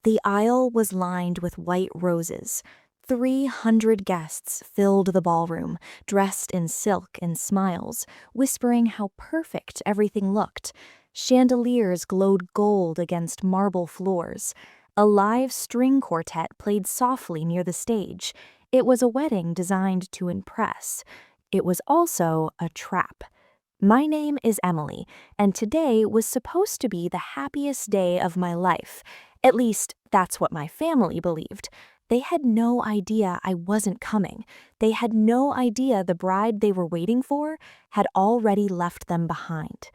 The aisle was lined with white roses. 300 guests filled the ballroom, dressed in silk and smiles, whispering how perfect everything looked. Chandeliers glowed gold against marble floors. A live string quartet played softly near the stage. It was a wedding designed to impress. It was also a trap. My name is Emily, and today was supposed to be the happiest day of my life. At least, that's what my family believed. They had no idea I wasn't coming. They had no idea the bride they were waiting for had already left them behind.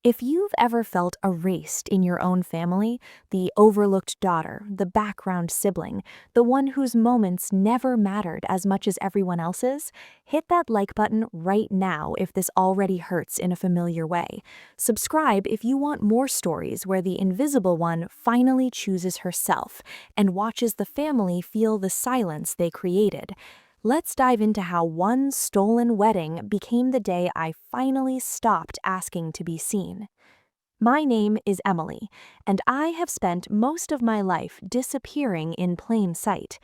If you've ever felt erased in your own family, the overlooked daughter, the background sibling, the one whose moments never mattered as much as everyone else's, hit that like button right now if this already hurts in a familiar way. Subscribe if you want more stories where the invisible one finally chooses herself and watches the family feel the silence they created. Let's dive into how one stolen wedding became the day I finally stopped asking to be seen. My name is Emily, and I have spent most of my life disappearing in plain sight.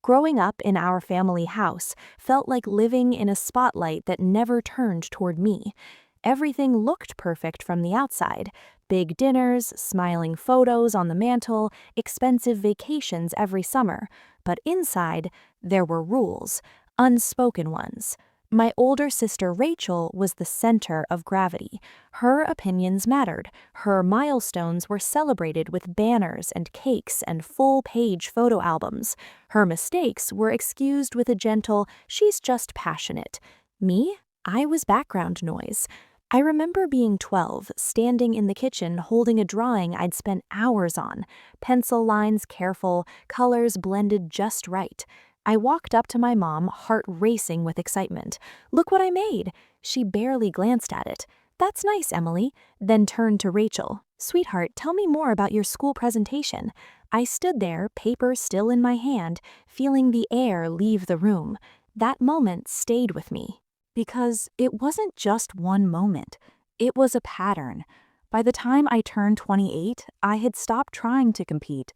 Growing up in our family house felt like living in a spotlight that never turned toward me. Everything looked perfect from the outside. Big dinners, smiling photos on the mantle, expensive vacations every summer. But inside, there were rules, unspoken ones. My older sister Rachel was the center of gravity. Her opinions mattered. Her milestones were celebrated with banners and cakes and full-page photo albums. Her mistakes were excused with a gentle, "She's just passionate." Me? I was background noise. I remember being 12, standing in the kitchen holding a drawing I'd spent hours on, pencil lines careful, colors blended just right. I walked up to my mom, heart racing with excitement. "Look what I made!" She barely glanced at it. "That's nice, Emily," then turned to Rachel. "Sweetheart, tell me more about your school presentation." I stood there, paper still in my hand, feeling the air leave the room. That moment stayed with me. Because it wasn't just one moment. It was a pattern. By the time I turned 28, I had stopped trying to compete.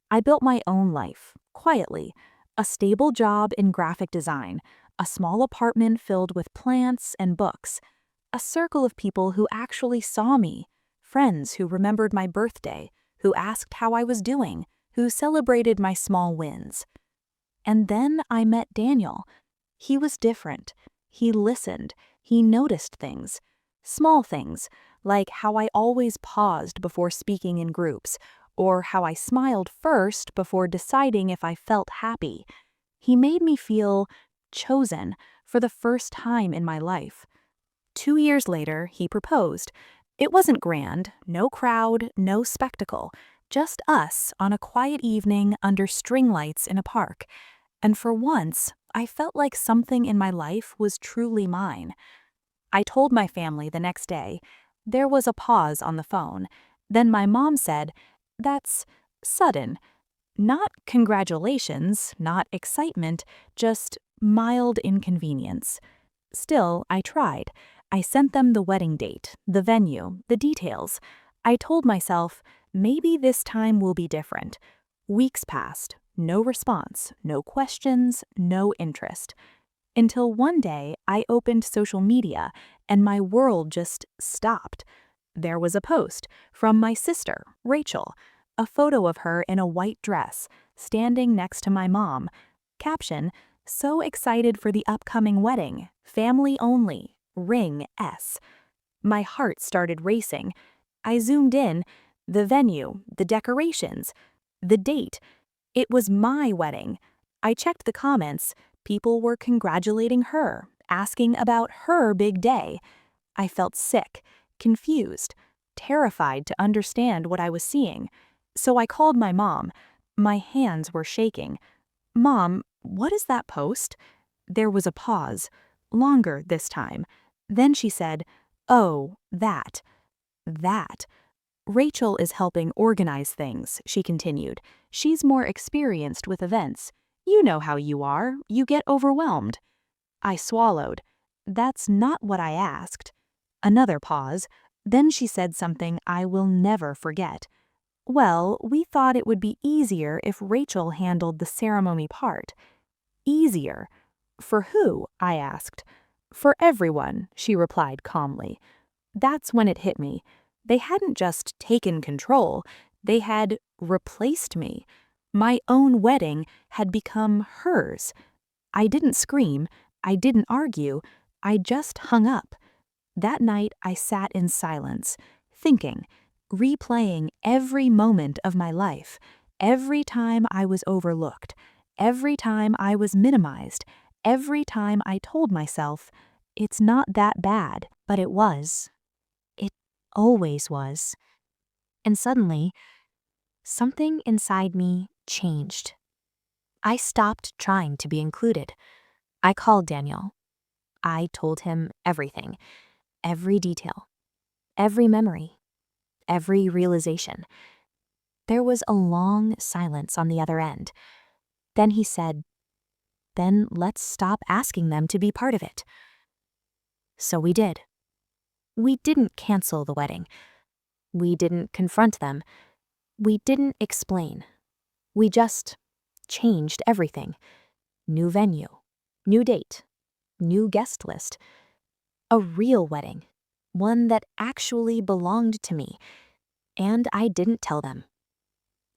I built my own life, quietly. A stable job in graphic design, a small apartment filled with plants and books, a circle of people who actually saw me, friends who remembered my birthday, who asked how I was doing, who celebrated my small wins. And then I met Daniel. He was different. He listened. He noticed things. Small things, like how I always paused before speaking in groups, or how I smiled first before deciding if I felt happy. He made me feel chosen for the first time in my life. 2 years later, he proposed. It wasn't grand, no crowd, no spectacle, just us on a quiet evening under string lights in a park. And for once, I felt like something in my life was truly mine. I told my family the next day. There was a pause on the phone. Then my mom said, "That's sudden. Not congratulations, not excitement, just mild inconvenience." Still, I tried. I sent them the wedding date, the venue, the details. I told myself, maybe this time will be different. Weeks passed. No response, no questions, no interest. Until one day, I opened social media and my world just stopped. There was a post from my sister, Rachel, a photo of her in a white dress, standing next to my mom. Caption, "So excited for the upcoming wedding, family only, ring S." My heart started racing. I zoomed in, the venue, the decorations, the date. It was my wedding. I checked the comments. People were congratulating her, asking about her big day. I felt sick, confused, terrified to understand what I was seeing. So I called my mom. My hands were shaking. "Mom, what is that post?" There was a pause, longer this time. Then she said, "Oh, that. That. Rachel is helping organize things," she continued. "She's more experienced with events. You know how you are. You get overwhelmed." I swallowed. "That's not what I asked." Another pause. Then she said something I will never forget. Well, we thought it would be easier if Rachel handled the ceremony part. Easier? For who? I asked. For everyone, she replied calmly. That's when it hit me. They hadn't just taken control, they had replaced me. My own wedding had become hers. I didn't scream, I didn't argue, I just hung up. That night I sat in silence, thinking, replaying every moment of my life, every time I was overlooked, every time I was minimized, every time I told myself, it's not that bad, but it was. It always was. And suddenly, something inside me changed. I stopped trying to be included. I called Daniel. I told him everything, every detail, every memory, every realization. There was a long silence on the other end. Then he said, "Then let's stop asking them to be part of it." So we did. We didn't cancel the wedding. We didn't confront them. We didn't explain. We just changed everything. New venue, new date, new guest list. A real wedding, one that actually belonged to me. And I didn't tell them.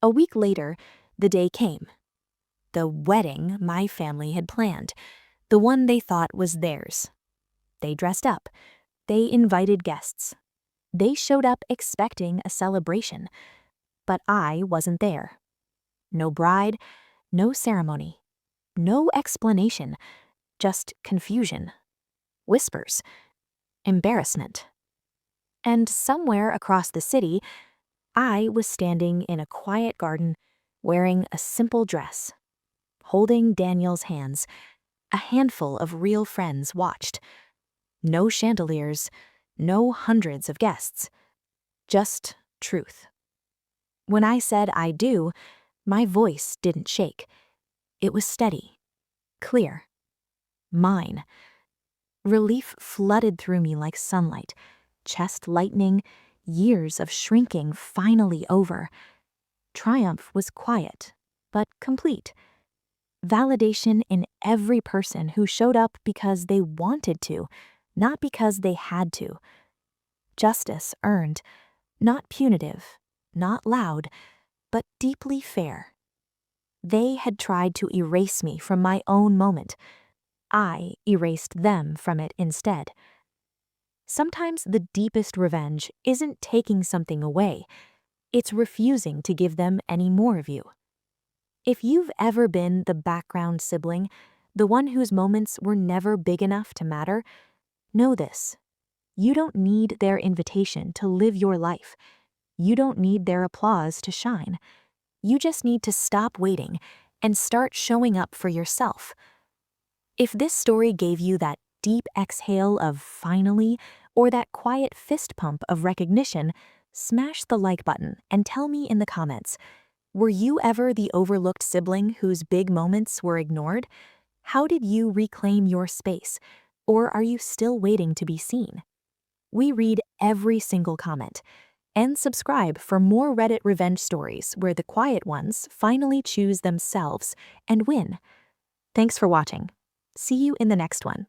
A week later, the day came. The wedding my family had planned, the one they thought was theirs. They dressed up. They invited guests. They showed up expecting a celebration. But I wasn't there. No bride, no ceremony, no explanation, just confusion, whispers, embarrassment. And somewhere across the city, I was standing in a quiet garden, wearing a simple dress, holding Daniel's hands. A handful of real friends watched. No chandeliers, no hundreds of guests, just truth. When I said I do, my voice didn't shake. It was steady, clear, mine. Relief flooded through me like sunlight, chest lightening, years of shrinking finally over. Triumph was quiet, but complete. Validation in every person who showed up because they wanted to, not because they had to. Justice earned, not punitive, not loud, but deeply fair. They had tried to erase me from my own moment. I erased them from it instead. Sometimes the deepest revenge isn't taking something away. It's refusing to give them any more of you. If you've ever been the background sibling, the one whose moments were never big enough to matter, know this. You don't need their invitation to live your life. You don't need their applause to shine. You just need to stop waiting and start showing up for yourself. If this story gave you that deep exhale of finally, or that quiet fist pump of recognition, smash the like button and tell me in the comments, were you ever the overlooked sibling whose big moments were ignored? How did you reclaim your space? Or are you still waiting to be seen? We read every single comment. And subscribe for more Reddit revenge stories where the quiet ones finally choose themselves and win. Thanks for watching. See you in the next one.